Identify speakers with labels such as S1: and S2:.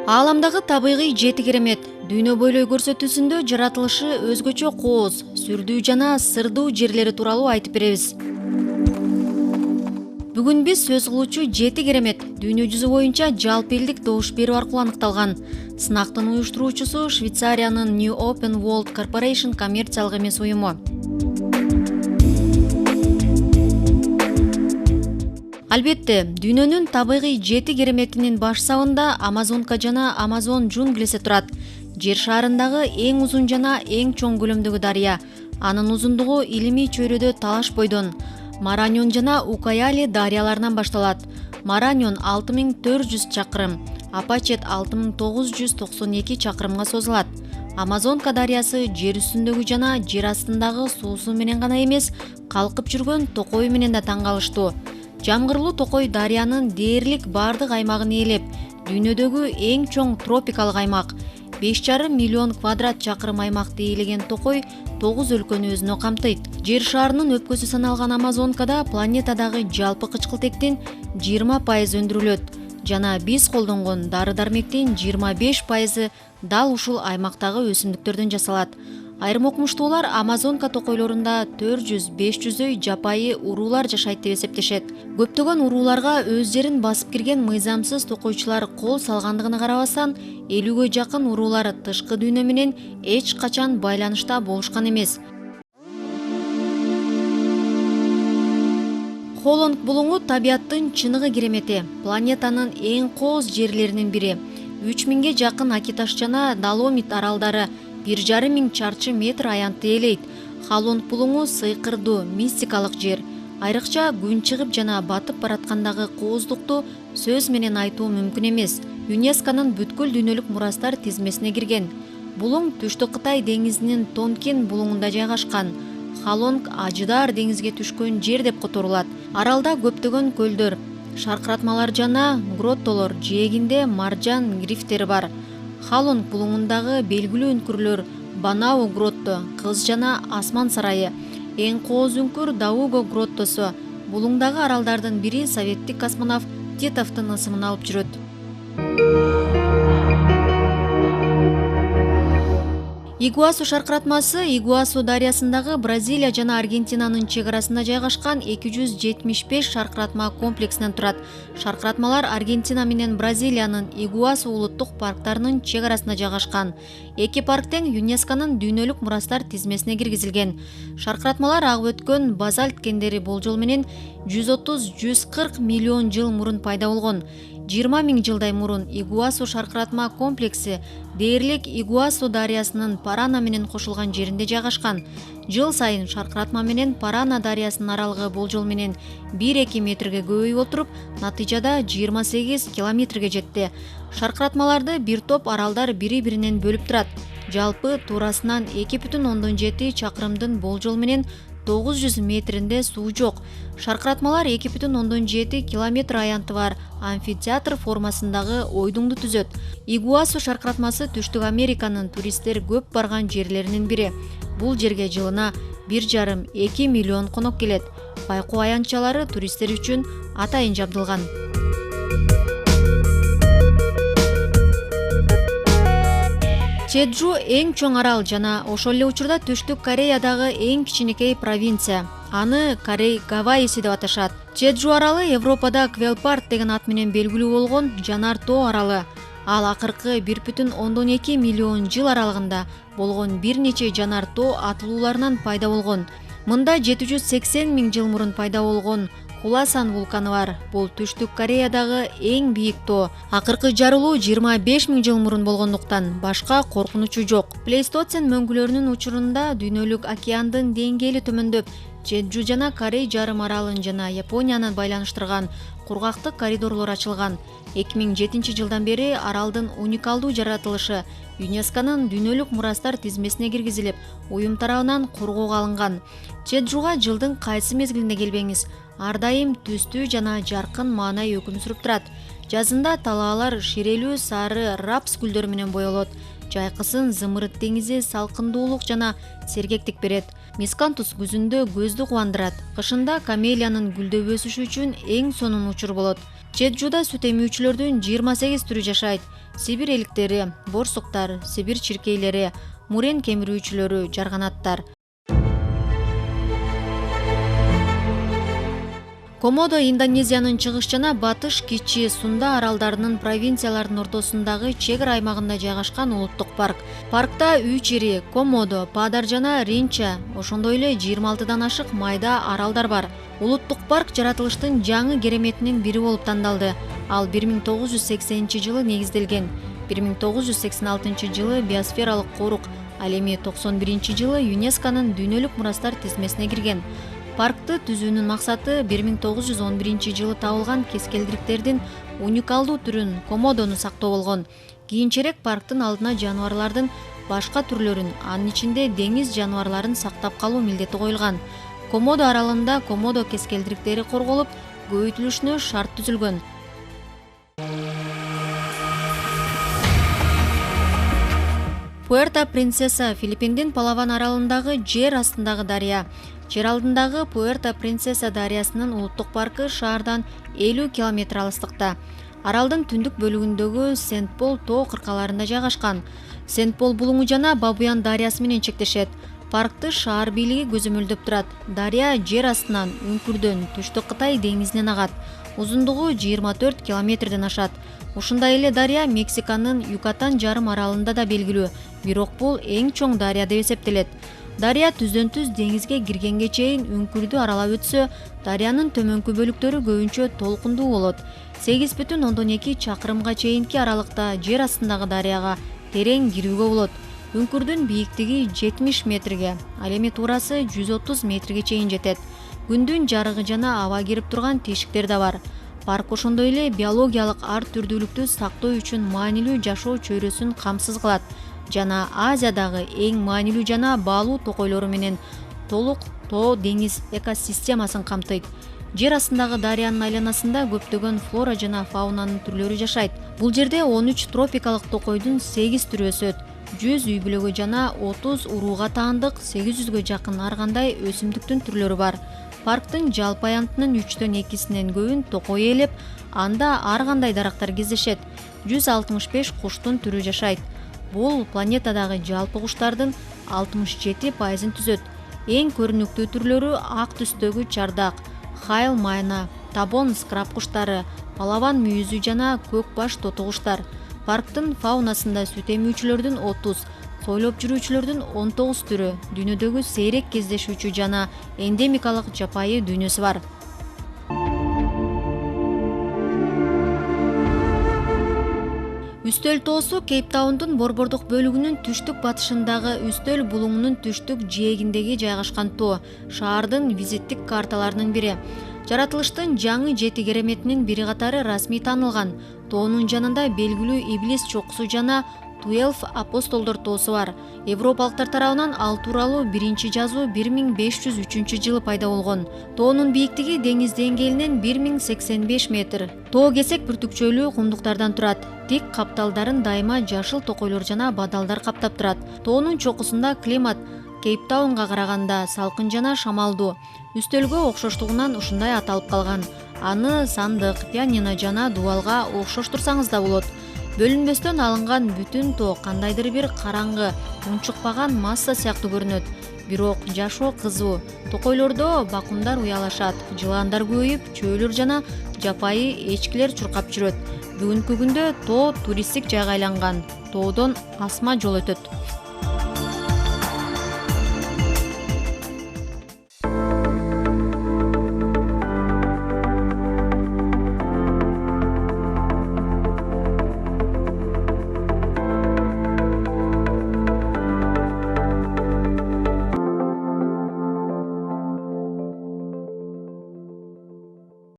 S1: Ааламдагы табигый жети керемет дүйнө бойлой көрсөтүүсүндө жаратылышы өзгөчө кооз, сүрдүү жана сырдуу жерлери тууралуу айтып беребиз. Бүгүн биз сөз кылуучу жети керемет дүйнө жүзү боюнча жалпы элдик добуш берүү аркылуу аныкталган. Сынактын уюштуруучусу Швейцариянын New Open World Corporation коммерциялык эмес уюму. Албетте, дүйнөнүн табигый жети кереметинин баш сабында Амазонка жана Амазон джунглиси турат. Жер шарындагы эң узун жана эң чоң көлөмдөгү дарыя. Анын узундугу илимий чөйрөдө Талаш бойдон Мараньон жана Укаяли дарыяларынан башталат. Мараньон 6400 чакырым, Апачет 6992 чакырымга созулат. Амазонка дарыясы жер үстүндөгү жана жер астындагы суусу менен гана эмес, калкып жүргөн токою менен да таң калыштуу. Жамгырлуу токой дарыянын дээрлик бардык аймагын ээлеп, дүйнөдөгү эң чоң тропикалык аймак. 5,5 миллион квадрат чакырым аймакты ээлеген токой 9 өлкөнү өзүнө камтыйт. Жер шарынын өпкөсү саналган Амазонкада планетадагы жалпы кычкылтектин 20% өндүрүлөт жана биз колдонгон дары-дармектин 25% дал ушул аймактагы өсүмдүктөрдөн жасалат. Айрым окумуштуулар Амазонка токойлорунда 400-500 жапайы уруулар жашайт деп эсептешет. Көптөгөн урууларга өздерин басып кирген мыйзамсыз токойчулар кол салгандыгына карабастан, 50-гө жакын уруулар тышкы дүйнө менен эч качан байланышта болушкан эмес. Холланд булуңу табияттын чыныгы керемети, планетанын эң кооз жерлеринин бири. 3000ге жакын акиташ жана Доломит аралдары 1,5 миң чарчы метр аянтты ээлейт. Холланд булуңу сыйкырдуу, мистикалык жер. Айрыкча күн чыгып жана батып бараткандагы кооздукту сөз менен айтуу мүмкүн эмес. ЮНЕСКОнун бүткүл дүйнөлүк мурастар тизмесине кирген. Булуң Түштүк Кытай деңизинин Тонкен булуңунда жайгашкан. Холланд Ажыдар деңизге түшкөн жер деп которулат. Аралда көптөгөн көлдөр, шаркыратмалар жана гроттолор, жээгинде маржан грифтери бар. Холланд булуңундагы белгилүү үңкүрлөр Банау гротто, Кыз жана Асман сарайы, эң кооз үңкүр Дауго гроттосу. Булуңдагы аралдардын бири советтик космонавт Титовдун ысымын алып жүрөт. Игуасу шаркыратмасы Игуасу дарыясындагы Бразилия жана Аргентинанын чек арасында жайгашкан 275 шаркыратма комплексинен турат. Шаркыратмалар Аргентина менен Бразилиянын Игуасу улуттук парктарынын чек арасында жайгашкан. Эки парк тең ЮНЕСКОнун дүйнөлүк мурастар тизмесине киргизилген. Шаркыратмалар агып өткөн базальт кендери болжол менен 130-140 миллион жыл мурун пайда болгон. 20 миң жылдай мурун Игуасу шаркыратма комплекси дээрлик Игуасу дарыясынын Парана менен кошулган жеринде жайгашкан. Жыл сайын шаркыратма менен Парана дарыясынын аралыгы болжол менен 1-2 метрге көбөйүп отуруп, натыйжада 28 километрге жетти. Шаркыратмаларды бир топ аралдар бири-биринен бөлүп турат. Жалпы туурасынан 2,7 чакырымдын болжол менен 900 метринде суу жок. Шаркыратмалар 2,7 километр аянты бар амфитеатр формасындагы ойдуңду түзөт. Игуасу шаркыратмасы Түштүк Американын туристтер көп барган жерлеринин бири. Бул жерге жылына 1,5-2 миллион конок келет. Байкоо аянтчалары туристтер үчүн атайын жабдылган. Чеджу эң чоң арал жана ошол эле учурда Түштүк Кореядагы эң кичинекей провинция. Аны Корей Гавайиси деп аташат. Чеджу аралы Европада Квелпарт деген ат менен белгилүү болгон жанар тоо аралы. Ал акыркы 1,2 миллион жыл аралыгында болгон бир нече жанар тоо атылууларынан пайда болгон. Мында 780 миң жыл мурун пайда болгон Хуласан вулканы бар. Бул Түштүк Кореядагы эң бийик тоо. Акыркы жарылуу 25 миң жыл мурун болгондуктан башка коркунучу жок. Плейстоцен мөңгүлөрүнүн учурунда дүйнөлүк океандын деңгээли төмөндөп, Чеджу жана Корей жарым аралын жана Японияны байланыштырган кургактык коридорлор ачылган. 2007 жылдан бери аралдын уникалдуу жаратылышы ЮНЕСКОнун дүйнөлүк мурастар тизмесине киргизилип, уюм тарабынан коргоого алынган. Чеджуга жылдын кайсы мезгилинде келбеңиз, ар дайым түстүү жана жаркын маанай өкүн сүрүп турат. Жазында талаалар ширелүү сары рапс гүлдөрү менен боелот. Жайкысын зымырыт деңизи салкындуулук жана сергектик берет. Мискантус күзүндө көздү кубандырат. Кышында камелиянын гүлдөп өсүшү үчүн эң сонун учур болот. Чеджуда сүт эмүүчүлөрдүн 28 түрү жашайт. Сибир эликтери, борсуктар, Сибир чиркейлери, мурен кемирүүчүлөрү, жарганаттар. Комодо Индонезиянын чыгыш жана батыш Кичи Сунда аралдарынын провинцияларынын ортосундагы чек ара аймагында жайгашкан улуттук парк. Паркта Үчири, Комодо, Падар жана Ринча, ошондой эле 26дан ашык майда аралдар бар. Улуттук парк жаратылыштын жаңы кереметинин бири болуп тандалды. Ал 1980-жылы негизделген. 1986-жылы биосфералык корук, ал эми 91-жылы ЮНЕСКОнун дүйнөлүк мурастар тизмесине кирген. Паркты түзүүнүн максаты 1911-жылы табылган кескелдириктердин уникалдуу түрүн, комодону сактоо болгон. Кийинчерээк парктын алдына жаныбарлардын башка түрлөрүн, анын ичинде деңиз жаныбарларын сактап калуу милдети коюлган. Комодо аралында комодо кескелдириктери корголуп, көбөйтүлүшүнө шарт түзүлгөн. Пуэрто-Принцеса Филиппиндин Палаван аралындагы жер астындагы дарыя. Жер алдындагы Пуэрто-Принцеса дарыясынын улуттук паркы шаардан 50 км алыстыкта. Аралдын түндүк бөлүгүндөгү Сент-Пол тоо кыркаларында жайгашкан. Сент-Пол булуңу жана Бабуян дарыясы менен чектешет. Паркты шаар бийлиги көзөмөлдөп турат. Дарыя жер астынан, үңкүрдөн, түштүк Кытай деңизинен агат. Узундугу 24 километрден ашат. Ушундай эле дарыя Мексиканын Юкатан жарым аралында да белгилүү, бирок бул эң чоң дарыя деп эсептелет. Дарыя түздөн түз деңизге киргенге чейин үңкүрдү аралап өтсө, дарыянын төмөнкү бөлүктөрү көбүнчө толкундуу болот. 8,2 чакырымга чейинки аралыкта жер астындагы дарыяга терең кирүүгө болот. Үңкүрдүн бийиктиги 70 метрге, ал эми туурасы 130 метрге чейин жетет. Күндүн жарыгы жана аба кирип турган тешиктер да бар. Парк ошондой эле биологиялык ар түрдүүлүктү сактоо үчүн маанилүү жашоо чөйрөсүн камсыз кылат жана Азиядагы эң маанилүү жана баалуу токойлору менен толук тоо деңиз экосистемасын камтыйт. Жер астындагы дарыянын айланасында көптөгөн флора жана фаунанын түрлөрү жашайт. Бул жерде 13 тропикалык токойдун 8 түрү өсөт. 100 үй бүлөгө жана 30 урууга таандык 800гө жакын ар кандай өсүмдүктүн түрлөрү бар. Парктын жалпы аянтынын 3/2 көбүн токой ээлеп, анда ар кандай дарактар кездешет. 165 куштун түрү жашайт. Бул планетадагы жалпы куштардын 67% түзөт. Эң көрүнүктүү түрлөрү ак түстөгү чардак, хайл майна, табон скраб куштары, палаван мүйүзү жана көк баш тоту куштар. Парктын фаунасында сүт эмүүчүлөрдүн 30, сойлоп жүрүүчүлөрдүн 19 түрү, дүйнөдөгү сейрек кездешүүчү жана эндемикалык жапайы дүйнөсү бар. Үстөл тоосу Кейптаундун борбордук бөлүгүнүн түштүк батышындагы Үстөл булуңунун түштүк жээгиндеги жайгашкан тоо, шаардын визиттик карталарынын бири. Жаратылыштын жаңы 7 кереметинин бири катары расмий таанылган. Тоонун жанында белгилүү Иблис чокусу жана 12 апостолдор тоосу бар. Европалыктар тарабынан ал тууралуу биринчи жазуу 1503-жылы пайда болгон. Тоонун бийиктиги деңиз деңгээлинен 1085 метр. Тоо кесек бүртүкчөлүү кумдуктардан турат. Тик капталдарын дайыма жашыл токойлор жана бадалдар каптап турат. Тоонун чокусунда климат Кейптаунга караганда салкын жана шамалдуу. Үстөлгө окшоштугунан ушундай аталып калган. Аны сандык, пианино жана дубалга окшоштурсаңыз да болот. Бөлүнбөстөн алынган бүтүн тоо кандайдыр бир караңгы, унчукпаган масса сыяктуу көрүнөт. Бирок жашоо кызуу. Токойлордо бакундар уялашат, жыландар көбөйүп, чөөлөр жана жапайы эчкилер чуркап жүрөт. Бүгүнкү күндө тоо туристтик жайга айланган. Тоодон асма жол өтөт.